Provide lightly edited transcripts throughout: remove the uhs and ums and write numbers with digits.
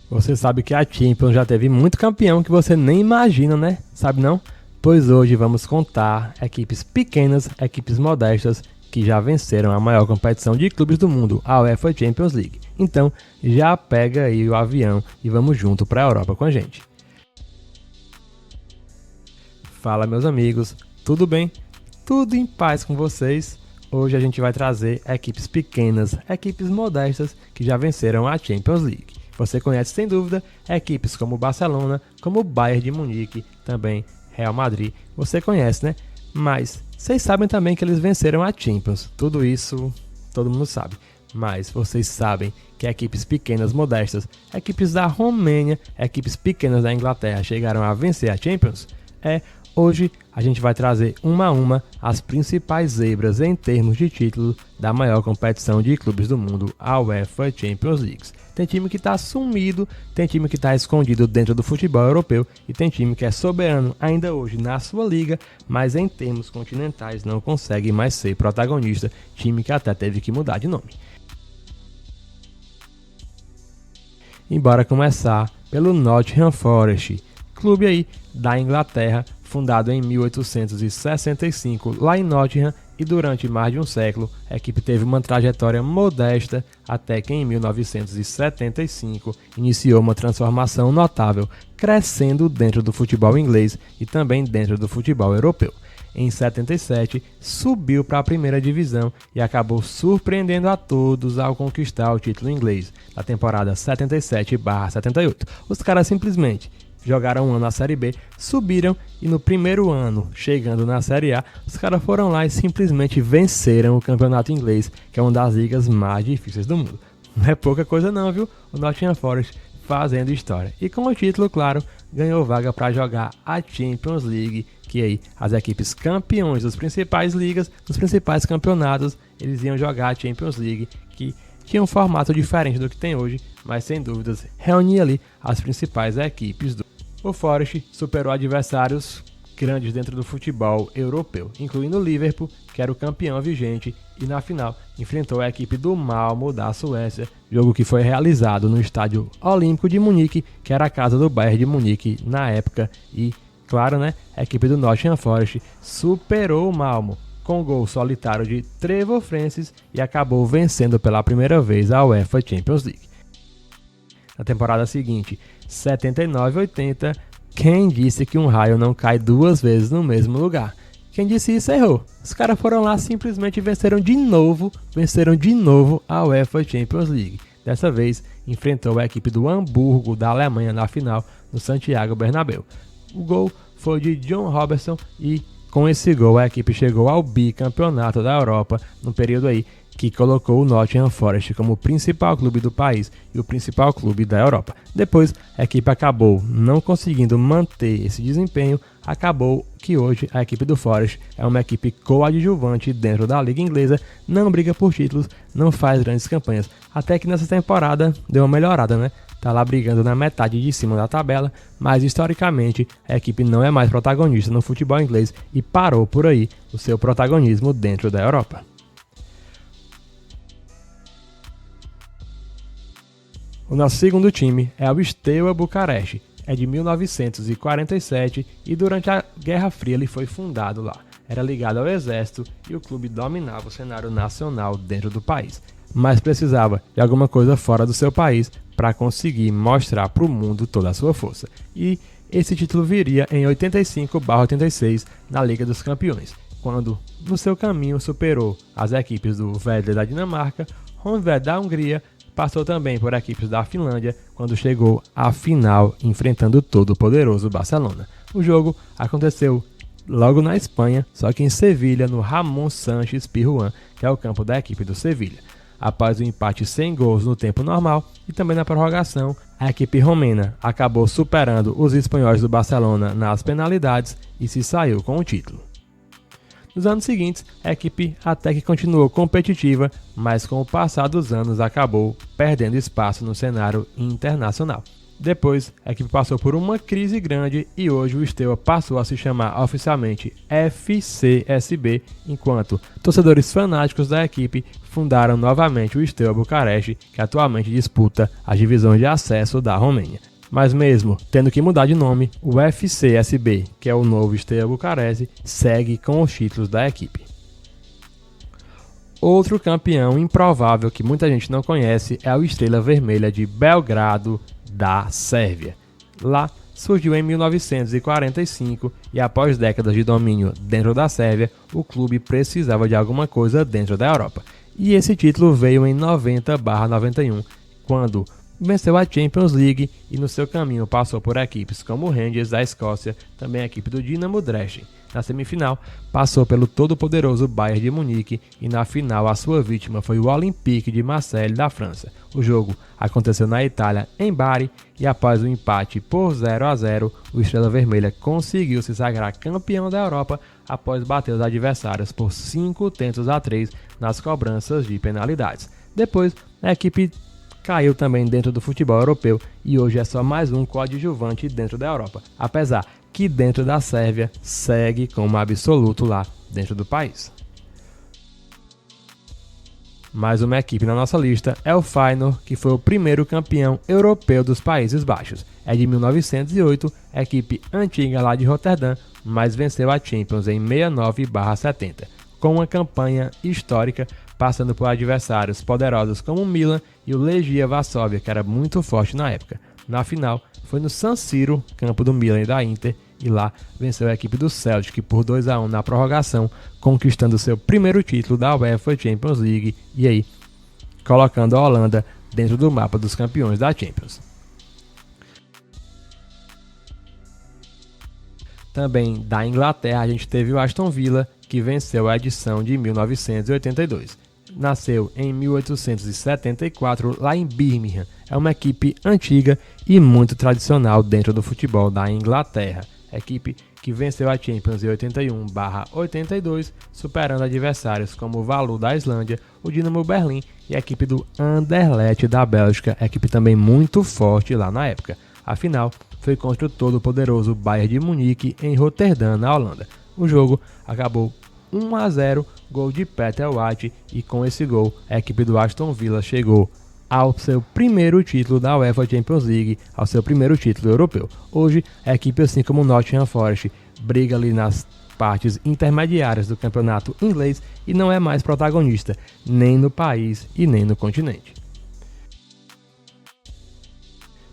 Você sabe que a Champions já teve muito campeão que você nem imagina, né? Sabe não? Pois hoje vamos contar equipes pequenas, equipes modestas que já venceram a maior competição de clubes do mundo, a UEFA Champions League. Então, já pega aí o avião e vamos junto para a Europa com a gente. Fala meus amigos, tudo bem? Tudo em paz com vocês? Hoje a gente vai trazer equipes pequenas, equipes modestas que já venceram a Champions League. Você conhece sem dúvida equipes como Barcelona, como Bayern de Munique, também Real Madrid. Você conhece, né? Mas vocês sabem também que eles venceram a Champions. Tudo isso todo mundo sabe. Mas vocês sabem que equipes pequenas, modestas, equipes da Romênia, equipes pequenas da Inglaterra chegaram a vencer a Champions? Hoje a gente vai trazer uma a uma as principais zebras em termos de título da maior competição de clubes do mundo, a UEFA Champions League. Tem time que está sumido, tem time que está escondido dentro do futebol europeu e tem time que é soberano ainda hoje na sua liga, mas em termos continentais não consegue mais ser protagonista, time que até teve que mudar de nome. E bora começar pelo Nottingham Forest, clube aí da Inglaterra, fundado em 1865 lá em Nottingham, e durante mais de um século a equipe teve uma trajetória modesta até que em 1975 iniciou uma transformação notável, crescendo dentro do futebol inglês e também dentro do futebol europeu. Em 77 subiu para a primeira divisão e acabou surpreendendo a todos ao conquistar o título inglês da temporada 77/78. Os caras simplesmente jogaram um ano na Série B, subiram e no primeiro ano, chegando na Série A, os caras foram lá e simplesmente venceram o campeonato inglês, que é uma das ligas mais difíceis do mundo. Não é pouca coisa não, viu? O Nottingham Forest fazendo história. E com o título, claro, ganhou vaga para jogar a Champions League, que aí as equipes campeões das principais ligas, dos principais campeonatos, eles iam jogar a Champions League, que tinha um formato diferente do que tem hoje, mas sem dúvidas reunia ali as principais equipes do. O Forest superou adversários grandes dentro do futebol europeu, incluindo o Liverpool, que era o campeão vigente, e na final enfrentou a equipe do Malmö da Suécia, jogo que foi realizado no Estádio Olímpico de Munique, que era a casa do Bayern de Munique na época, e, claro, né, a equipe do Nottingham Forest superou o Malmö com gol solitário de Trevor Francis e acabou vencendo pela primeira vez a UEFA Champions League. Na temporada seguinte, 79/80, quem disse que um raio não cai duas vezes no mesmo lugar? Quem disse isso errou. Os caras foram lá simplesmente venceram de novo a UEFA Champions League. Dessa vez, enfrentou a equipe do Hamburgo da Alemanha na final no Santiago Bernabéu. O gol foi de John Robertson e com esse gol a equipe chegou ao bicampeonato da Europa no período aí que colocou o Nottingham Forest como o principal clube do país e o principal clube da Europa. Depois, a equipe acabou não conseguindo manter esse desempenho, acabou que hoje a equipe do Forest é uma equipe coadjuvante dentro da liga inglesa, não briga por títulos, não faz grandes campanhas, até que nessa temporada deu uma melhorada, né? Tá lá brigando na metade de cima da tabela, mas historicamente a equipe não é mais protagonista no futebol inglês e parou por aí o seu protagonismo dentro da Europa. O nosso segundo time é o Steaua Bucareste, é de 1947 e durante a Guerra Fria ele foi fundado lá. Era ligado ao exército e o clube dominava o cenário nacional dentro do país, mas precisava de alguma coisa fora do seu país para conseguir mostrar para o mundo toda a sua força. E esse título viria em 85/86 na Liga dos Campeões, quando no seu caminho superou as equipes do Werder da Dinamarca, Honvéd da Hungria, passou também por equipes da Finlândia quando chegou à final enfrentando o todo-poderoso Barcelona. O jogo aconteceu logo na Espanha, só que em Sevilha, no Ramon Sánchez Pizjuán, que é o campo da equipe do Sevilha. Após o empate sem gols no tempo normal e também na prorrogação, a equipe romena acabou superando os espanhóis do Barcelona nas penalidades e se saiu com o título. Nos anos seguintes, a equipe até que continuou competitiva, mas com o passar dos anos acabou perdendo espaço no cenário internacional. Depois, a equipe passou por uma crise grande e hoje o Steaua passou a se chamar oficialmente FCSB, enquanto torcedores fanáticos da equipe fundaram novamente o Steaua Bucareste, que atualmente disputa as divisões de acesso da Romênia. Mas mesmo tendo que mudar de nome, o FCSB, que é o novo Steaua Bucareste, segue com os títulos da equipe. Outro campeão improvável que muita gente não conhece é o Estrela Vermelha de Belgrado, da Sérvia. Lá surgiu em 1945 e após décadas de domínio dentro da Sérvia, o clube precisava de alguma coisa dentro da Europa. E esse título veio em 90/91, quando venceu a Champions League e no seu caminho passou por equipes como o Rangers da Escócia, também a equipe do Dinamo Dresden. Na semifinal, passou pelo todo-poderoso Bayern de Munique e na final a sua vítima foi o Olympique de Marseille da França. O jogo aconteceu na Itália, em Bari, e após o empate por 0-0, o Estrela Vermelha conseguiu se sagrar campeão da Europa após bater os adversários por 5-3 nas cobranças de penalidades. Depois, a equipe caiu também dentro do futebol europeu e hoje é só mais um coadjuvante dentro da Europa, apesar que dentro da Sérvia segue como absoluto lá dentro do país. Mais uma equipe na nossa lista é o Feyenoord, que foi o primeiro campeão europeu dos Países Baixos. É de 1908, equipe antiga lá de Roterdã, mas venceu a Champions em 69/70, com uma campanha histórica, passando por adversários poderosos como o Milan e o Legia Varsóvia, que era muito forte na época. Na final, foi no San Siro, campo do Milan e da Inter, e lá venceu a equipe do Celtic por 2-1 na prorrogação, conquistando seu primeiro título da UEFA Champions League e aí colocando a Holanda dentro do mapa dos campeões da Champions. Também da Inglaterra a gente teve o Aston Villa, que venceu a edição de 1982. Nasceu em 1874 lá em Birmingham. É uma equipe antiga e muito tradicional dentro do futebol da Inglaterra. Equipe que venceu a Champions em 81/82, superando adversários como o Valu da Islândia, o Dinamo Berlim e a equipe do Anderlecht da Bélgica, equipe também muito forte lá na época. A final foi contra o todo-poderoso Bayern de Munique em Roterdã, na Holanda. O jogo acabou 1-0, gol de Peter White, e com esse gol a equipe do Aston Villa chegou ao seu primeiro título da UEFA Champions League, ao seu primeiro título europeu. Hoje a equipe, assim como o Nottingham Forest, briga ali nas partes intermediárias do campeonato inglês e não é mais protagonista, nem no país e nem no continente.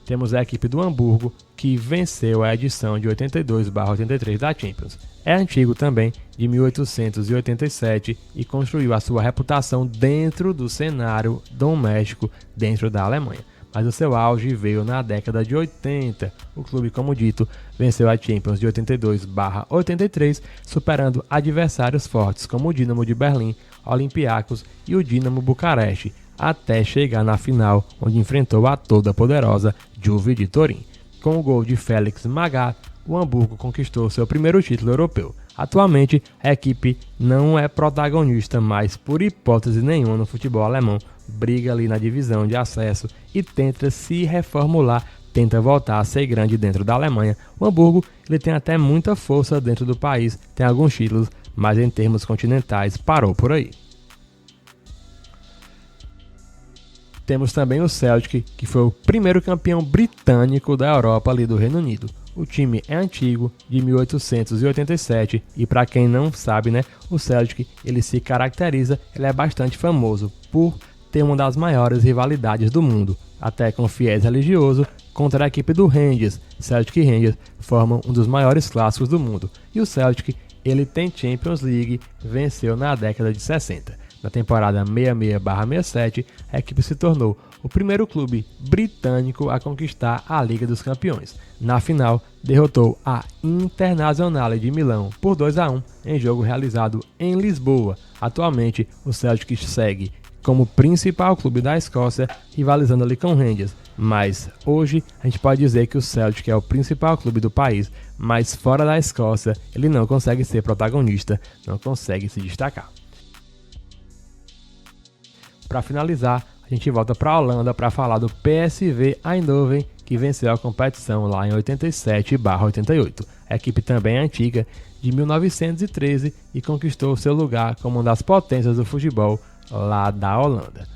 Temos a equipe do Hamburgo, que venceu a edição de 82/83 da Champions. É antigo também, de 1887, e construiu a sua reputação dentro do cenário doméstico dentro da Alemanha. Mas o seu auge veio na década de 80. O clube, como dito, venceu a Champions de 82/83, superando adversários fortes como o Dinamo de Berlim, Olympiacos e o Dinamo Bucareste, até chegar na final, onde enfrentou a toda poderosa Juve de Turim. Com o gol de Félix Magath, o Hamburgo conquistou seu primeiro título europeu. Atualmente, a equipe não é protagonista mais por hipótese nenhuma no futebol alemão, briga ali na divisão de acesso e tenta se reformular, tenta voltar a ser grande dentro da Alemanha. O Hamburgo ele tem até muita força dentro do país, tem alguns títulos, mas em termos continentais parou por aí. Temos também o Celtic, que foi o primeiro campeão britânico da Europa ali do Reino Unido. O time é antigo, de 1887, e para quem não sabe, o Celtic ele se caracteriza, ele é bastante famoso por ter uma das maiores rivalidades do mundo, até com fiéis religiosos, contra a equipe do Rangers. Celtic e Rangers formam um dos maiores clássicos do mundo. E o Celtic ele tem Champions League, venceu na década de 60. Na temporada 66/67, a equipe se tornou o primeiro clube britânico a conquistar a Liga dos Campeões. Na final, derrotou a Internazionale de Milão por 2-1 em jogo realizado em Lisboa. Atualmente, o Celtic segue como principal clube da Escócia, rivalizando ali com o Rangers. Mas hoje a gente pode dizer que o Celtic é o principal clube do país, mas fora da Escócia ele não consegue ser protagonista, não consegue se destacar. Para finalizar, a gente volta para a Holanda para falar do PSV Eindhoven, que venceu a competição lá em 87/88. A equipe também é antiga, de 1913, e conquistou seu lugar como uma das potências do futebol lá da Holanda.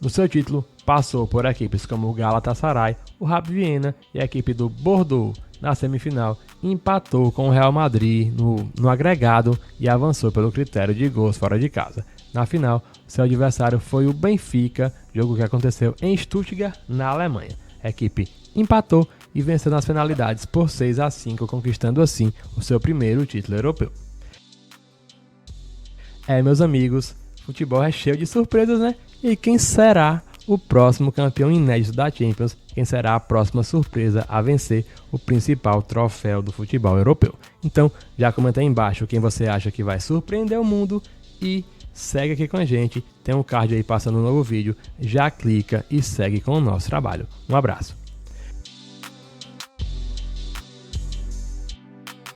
No seu título, passou por equipes como o Galatasaray, o Rapid Viena e a equipe do Bordeaux. Na semifinal, empatou com o Real Madrid no agregado e avançou pelo critério de gols fora de casa. Na final, seu adversário foi o Benfica, jogo que aconteceu em Stuttgart, na Alemanha. A equipe empatou e venceu nas penalidades por 6-5, conquistando assim o seu primeiro título europeu. Meus amigos, futebol é cheio de surpresas, né? E quem será o próximo campeão inédito da Champions? Quem será a próxima surpresa a vencer o principal troféu do futebol europeu? Então, já comenta aí embaixo quem você acha que vai surpreender o mundo e segue aqui com a gente. Tem um card aí passando um novo vídeo. Já clica e segue com o nosso trabalho. Um abraço.